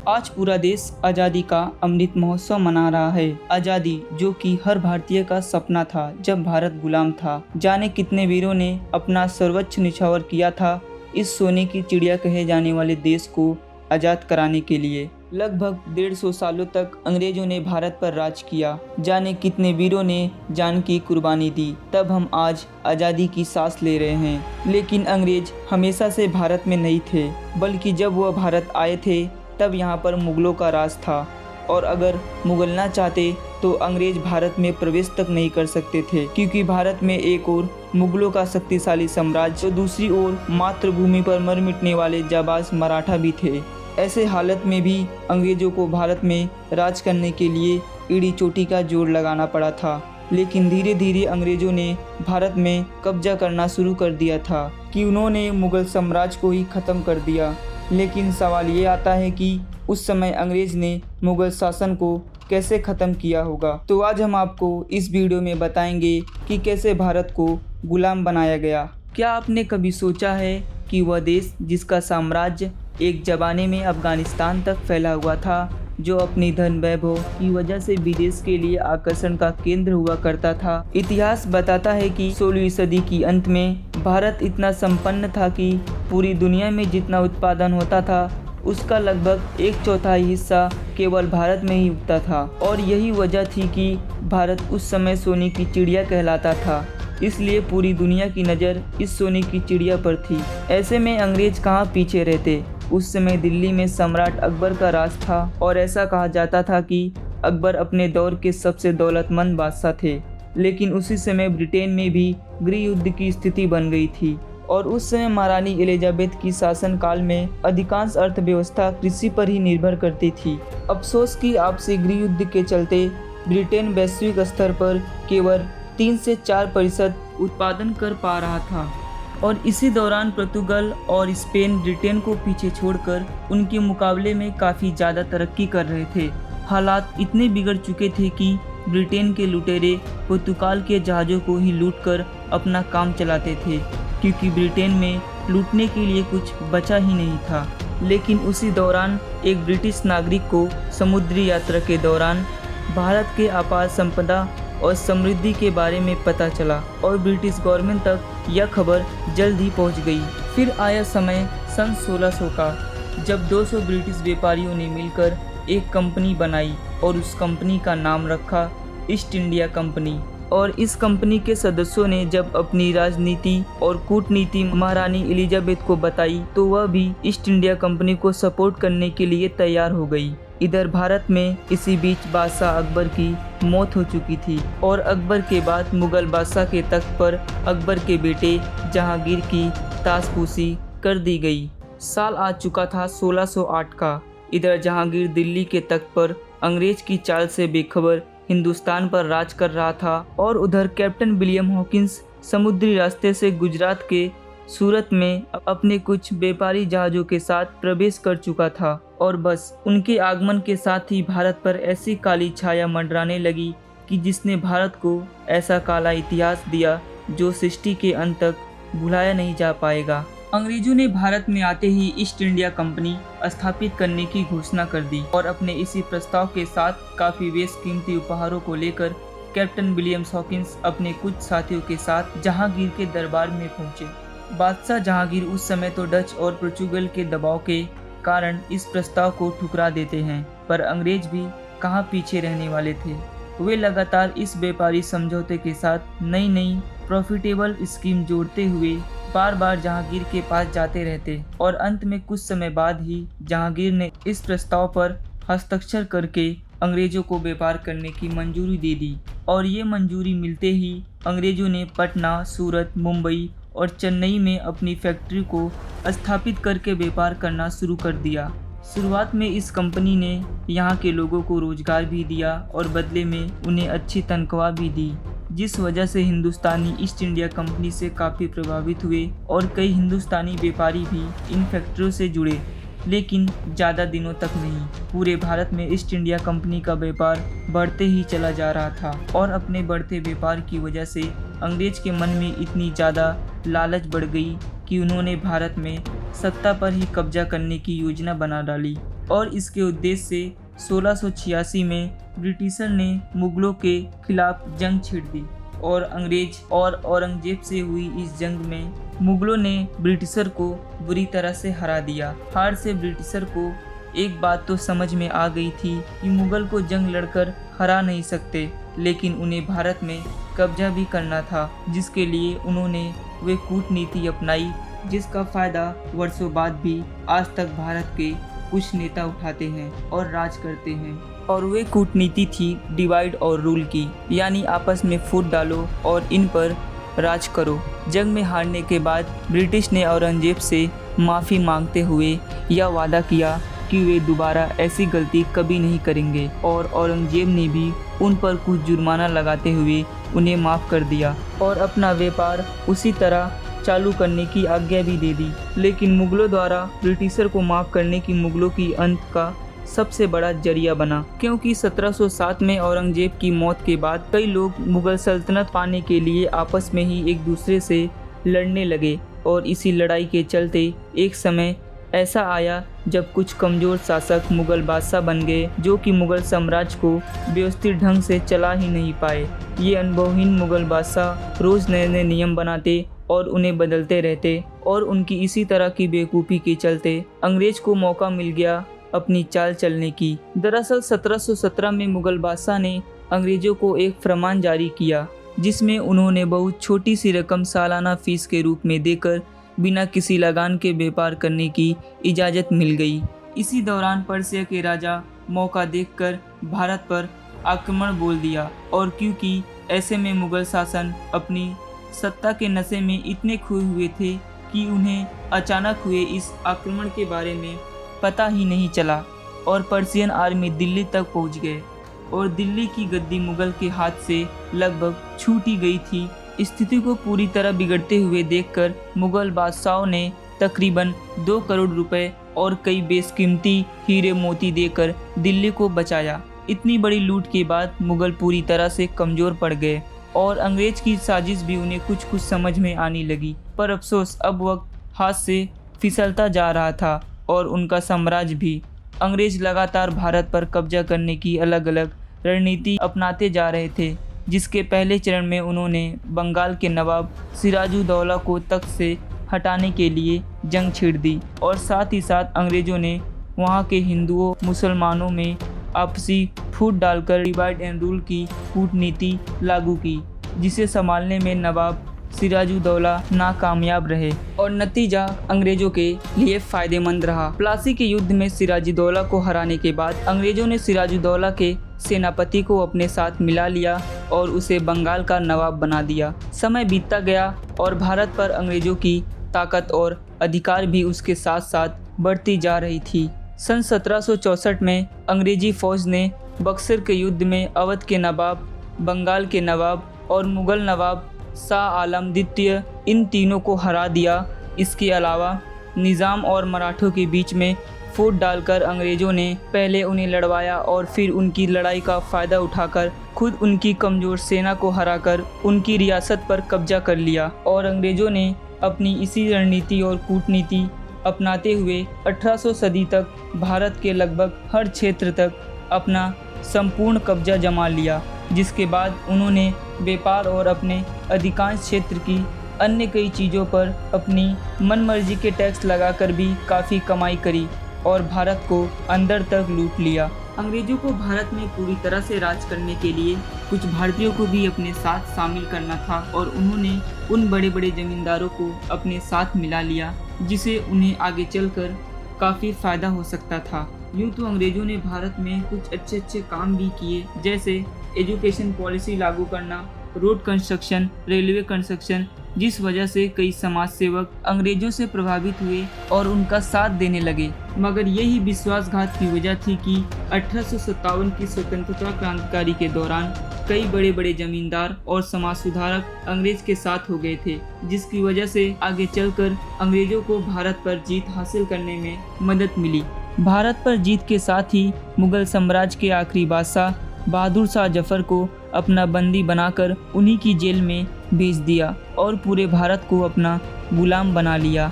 आज पूरा देश आज़ादी का अमृत महोत्सव मना रहा है। आज़ादी जो कि हर भारतीय का सपना था जब भारत गुलाम था। जाने कितने वीरों ने अपना सर्वोच्च न्यौछावर किया था इस सोने की चिड़िया कहे जाने वाले देश को आज़ाद कराने के लिए। लगभग 150 सालों तक अंग्रेजों ने भारत पर राज किया। जाने कितने वीरों ने जान की कुर्बानी दी, तब हम आज आज़ादी की सांस ले रहे हैं। लेकिन अंग्रेज हमेशा से भारत में नहीं थे, बल्कि जब वह भारत आए थे तब यहाँ पर मुगलों का राज था, और अगर मुगल ना चाहते तो अंग्रेज भारत में प्रवेश तक नहीं कर सकते थे, क्योंकि भारत में एक ओर मुगलों का शक्तिशाली साम्राज्य तो दूसरी ओर मातृभूमि पर मर मिटने वाले जाबाज मराठा भी थे। ऐसे हालत में भी अंग्रेजों को भारत में राज करने के लिए एड़ी चोटी का जोर लगाना पड़ा था। लेकिन धीरे धीरे अंग्रेजों ने भारत में कब्जा करना शुरू कर दिया था कि उन्होंने मुगल साम्राज्य को ही ख़त्म कर दिया। लेकिन सवाल ये आता है कि उस समय अंग्रेज ने मुगल शासन को कैसे ख़त्म किया होगा। तो आज हम आपको इस वीडियो में बताएंगे कि कैसे भारत को गुलाम बनाया गया। क्या आपने कभी सोचा है कि वह देश जिसका साम्राज्य एक ज़माने में अफगानिस्तान तक फैला हुआ था, जो अपनी धन वैभव की वजह से विदेश के लिए आकर्षण का केंद्र हुआ करता था। इतिहास बताता है कि 16वीं सदी की अंत में भारत इतना संपन्न था कि पूरी दुनिया में जितना उत्पादन होता था उसका लगभग 1/4 हिस्सा केवल भारत में ही उगता था। और यही वजह थी कि भारत उस समय सोने की चिड़िया कहलाता था, इसलिए पूरी दुनिया की नज़र इस सोने की चिड़िया पर थी। ऐसे में अंग्रेज कहाँ पीछे रहते। उस समय दिल्ली में सम्राट अकबर का राज था, और ऐसा कहा जाता था कि अकबर अपने दौर के सबसे दौलतमंद बादशाह थे। लेकिन उसी समय ब्रिटेन में भी गृह युद्ध की स्थिति बन गई थी, और उस समय महारानी एलिजाबेथ की शासनकाल में अधिकांश अर्थव्यवस्था कृषि पर ही निर्भर करती थी। अफसोस कि आपसी गृह युद्ध के चलते ब्रिटेन वैश्विक स्तर पर केवल 3 से 4% उत्पादन कर पा रहा था, और इसी दौरान पुर्तगाल और स्पेन ब्रिटेन को पीछे छोड़कर उनके मुकाबले में काफ़ी ज़्यादा तरक्की कर रहे थे। हालात इतने बिगड़ चुके थे कि ब्रिटेन के लुटेरे पुर्तगाल के जहाज़ों को ही लूटकर अपना काम चलाते थे, क्योंकि ब्रिटेन में लूटने के लिए कुछ बचा ही नहीं था। लेकिन उसी दौरान एक ब्रिटिश नागरिक को समुद्री यात्रा के दौरान भारत के अपार संपदा और समृद्धि के बारे में पता चला, और ब्रिटिश गवर्नमेंट तक यह खबर जल्द ही पहुंच गई। फिर आया समय सन 1600 का, जब 200 ब्रिटिश व्यापारियों ने मिलकर एक कंपनी बनाई, और उस कंपनी का नाम रखा ईस्ट इंडिया कंपनी। और इस कंपनी के सदस्यों ने जब अपनी राजनीति और कूटनीति महारानी एलिजाबेथ को बताई, तो वह भी ईस्ट इंडिया कंपनी को सपोर्ट करने के लिए तैयार हो गई। इधर भारत में इसी बीच बादशाह अकबर की मौत हो चुकी थी, और अकबर के बाद मुगल बादशाह के तख्त पर अकबर के बेटे जहांगीर की ताजपोशी कर दी गई। साल आ चुका था 1608 का। इधर जहांगीर दिल्ली के तख्त पर अंग्रेज की चाल से बेखबर हिंदुस्तान पर राज कर रहा था, और उधर कैप्टन विलियम हॉकिंस समुद्री रास्ते से गुजरात के सूरत में अपने कुछ व्यापारी जहाज़ों के साथ प्रवेश कर चुका था। और बस उनके आगमन के साथ ही भारत पर ऐसी काली छाया मंडराने लगी कि जिसने भारत को ऐसा काला इतिहास दिया जो सृष्टि के अंत तक भुलाया नहीं जा पाएगा। अंग्रेजों ने भारत में आते ही ईस्ट इंडिया कंपनी स्थापित करने की घोषणा कर दी, और अपने इसी प्रस्ताव के साथ काफ़ी बेशकीमती उपहारों को लेकर कैप्टन विलियम हॉकिंस अपने कुछ साथियों के साथ जहांगीर के दरबार में पहुंचे। बादशाह जहांगीर उस समय तो डच और पुर्तगाल के दबाव के कारण इस प्रस्ताव को ठुकरा देते हैं, पर अंग्रेज भी कहाँ पीछे रहने वाले थे। वे लगातार इस व्यापारी समझौते के साथ नई नई प्रॉफिटेबल स्कीम जोड़ते हुए बार बार जहांगीर के पास जाते रहते, और अंत में कुछ समय बाद ही जहांगीर ने इस प्रस्ताव पर हस्ताक्षर करके अंग्रेजों को व्यापार करने की मंजूरी दे दी। और ये मंजूरी मिलते ही अंग्रेजों ने पटना, सूरत, मुंबई और चेन्नई में अपनी फैक्ट्री को स्थापित करके व्यापार करना शुरू कर दिया। शुरुआत में इस कंपनी ने यहाँ के लोगों को रोजगार भी दिया, और बदले में उन्हें अच्छी तनख्वाह भी दी, जिस वजह से हिंदुस्तानी ईस्ट इंडिया कंपनी से काफ़ी प्रभावित हुए, और कई हिंदुस्तानी व्यापारी भी इन फैक्ट्रियों से जुड़े। लेकिन ज़्यादा दिनों तक नहीं, पूरे भारत में ईस्ट इंडिया कंपनी का व्यापार बढ़ते ही चला जा रहा था, और अपने बढ़ते व्यापार की वजह से अंग्रेज के मन में इतनी ज़्यादा लालच बढ़ गई कि उन्होंने भारत में सत्ता पर ही कब्जा करने की योजना बना डाली। और इसके उद्देश्य से 1686 में ब्रिटिशर ने मुगलों के खिलाफ जंग छेड़ दी और अंग्रेज और औरंगजेब से हुई इस जंग में मुगलों ने ब्रिटिशर को बुरी तरह से हरा दिया। हार से ब्रिटिशर को एक बात तो समझ में आ गई थी कि मुगल को जंग लड़कर हरा नहीं सकते, लेकिन उन्हें भारत में कब्जा भी करना था, जिसके लिए उन्होंने वे कूटनीति अपनाई जिसका फायदा वर्षों बाद भी आज तक भारत के कुछ नेता उठाते हैं और राज करते हैं। और वे कूटनीति थी डिवाइड और रूल की, यानी आपस में फूट डालो और इन पर राज करो। जंग में हारने के बाद ब्रिटिश ने औरंगजेब से माफ़ी मांगते हुए यह वादा किया कि वे दोबारा ऐसी गलती कभी नहीं करेंगे और औरंगजेब ने भी उन पर कुछ जुर्माना लगाते हुए उन्हें माफ़ कर दिया और अपना व्यापार उसी तरह चालू करने की आज्ञा भी दे दी। लेकिन मुगलों द्वारा ब्रिटिशर को माफ़ करने की मुगलों की अंत का सबसे बड़ा जरिया बना, क्योंकि 1707 में औरंगजेब की मौत के बाद कई लोग मुगल सल्तनत पाने के लिए आपस में ही एक दूसरे से लड़ने लगे और इसी लड़ाई के चलते एक समय ऐसा आया जब कुछ कमज़ोर शासक मुगल बादशाह बन गए जो कि मुगल साम्राज्य को व्यवस्थित ढंग से चला ही नहीं पाए। ये अनुभवहीन मुगल बादशाह रोज़ नए नए नियम बनाते और उन्हें बदलते रहते और उनकी इसी तरह की बेवकूफ़ी के चलते अंग्रेज को मौका मिल गया अपनी चाल चलने की। दरअसल 1717 में मुगल बादशाह ने अंग्रेज़ों को एक फरमान जारी किया जिसमें उन्होंने बहुत छोटी सी रकम सालाना फीस के रूप में देकर बिना किसी लगान के व्यापार करने की इजाज़त मिल गई। इसी दौरान पर्शिया के राजा मौका देखकर भारत पर आक्रमण बोल दिया और क्योंकि ऐसे में मुगल शासन अपनी सत्ता के नशे में इतने खोए हुए थे कि उन्हें अचानक हुए इस आक्रमण के बारे में पता ही नहीं चला और पर्शियन आर्मी दिल्ली तक पहुंच गए और दिल्ली की गद्दी मुगल के हाथ से लगभग छूट ही गई थी। स्थिति को पूरी तरह बिगड़ते हुए देखकर मुगल बादशाहों ने तकरीबन 2 करोड़ रुपए और कई बेशकीमती हीरे मोती देकर दिल्ली को बचाया। इतनी बड़ी लूट के बाद मुगल पूरी तरह से कमज़ोर पड़ गए और अंग्रेज की साजिश भी उन्हें कुछ कुछ समझ में आने लगी। पर अफसोस अब वक्त हाथ से फिसलता जा रहा था और उनका साम्राज्य भी। अंग्रेज लगातार भारत पर कब्जा करने की अलग अलग रणनीति अपनाते जा रहे थे, जिसके पहले चरण में उन्होंने बंगाल के नवाब सिराजुद्दौला को तख्त से हटाने के लिए जंग छेड़ दी और साथ ही साथ अंग्रेज़ों ने वहां के हिंदुओं मुसलमानों में आपसी फूट डालकर डिवाइड एंड रूल की कूटनीति लागू की, जिसे संभालने में नवाब सिराजुद्दौला नाकामयाब रहे और नतीजा अंग्रेजों के लिए फ़ायदेमंद रहा। प्लासी के युद्ध में सिराजुद्दौला को हराने के बाद अंग्रेजों ने सिराजुद्दौला के सेनापति को अपने साथ मिला लिया और उसे बंगाल का नवाब बना दिया। समय बीतता गया और भारत पर अंग्रेजों की ताकत और अधिकार भी उसके साथ साथ बढ़ती जा रही थी। सन 1764 में अंग्रेजी फ़ौज ने बक्सर के युद्ध में अवध के नवाब, बंगाल के नवाब और मुग़ल नवाब शाह आलम द्वितीय इन तीनों को हरा दिया। इसके अलावा निज़ाम और मराठों के बीच में फूट डालकर अंग्रेज़ों ने पहले उन्हें लड़वाया और फिर उनकी लड़ाई का फ़ायदा उठाकर खुद उनकी कमज़ोर सेना को हराकर उनकी रियासत पर कब्जा कर लिया और अंग्रेज़ों ने अपनी इसी रणनीति और कूटनीति अपनाते हुए 1800 सदी तक भारत के लगभग हर क्षेत्र तक अपना संपूर्ण कब्जा जमा लिया, जिसके बाद उन्होंने व्यापार और अपने अधिकांश क्षेत्र की अन्य कई चीज़ों पर अपनी मनमर्जी के टैक्स लगाकर भी काफ़ी कमाई करी और भारत को अंदर तक लूट लिया। अंग्रेज़ों को भारत में पूरी तरह से राज करने के लिए कुछ भारतीयों को भी अपने साथ शामिल करना था और उन्होंने उन बड़े बड़े ज़मींदारों को अपने साथ मिला लिया, जिसे उन्हें आगे चलकर काफ़ी फ़ायदा हो सकता था। यूँ तो अंग्रेज़ों ने भारत में कुछ अच्छे अच्छे काम भी किए, जैसे एजुकेशन पॉलिसी लागू करना, रोड कंस्ट्रक्शन, रेलवे कंस्ट्रक्शन, जिस वजह से कई समाज सेवक अंग्रेज़ों से प्रभावित हुए और उनका साथ देने लगे। मगर यही विश्वासघात की वजह थी कि 1857 की स्वतंत्रता क्रांतिकारी के दौरान कई बड़े बड़े जमींदार और समाज सुधारक अंग्रेज के साथ हो गए थे, जिसकी वजह से आगे चलकर अंग्रेज़ों को भारत पर जीत हासिल करने में मदद मिली। भारत पर जीत के साथ ही मुगल साम्राज्य के आखिरी बादशाह बहादुर शाह जफर को अपना बंदी बनाकर उन्हीं की जेल में भेज दिया और पूरे भारत को अपना गुलाम बना लिया।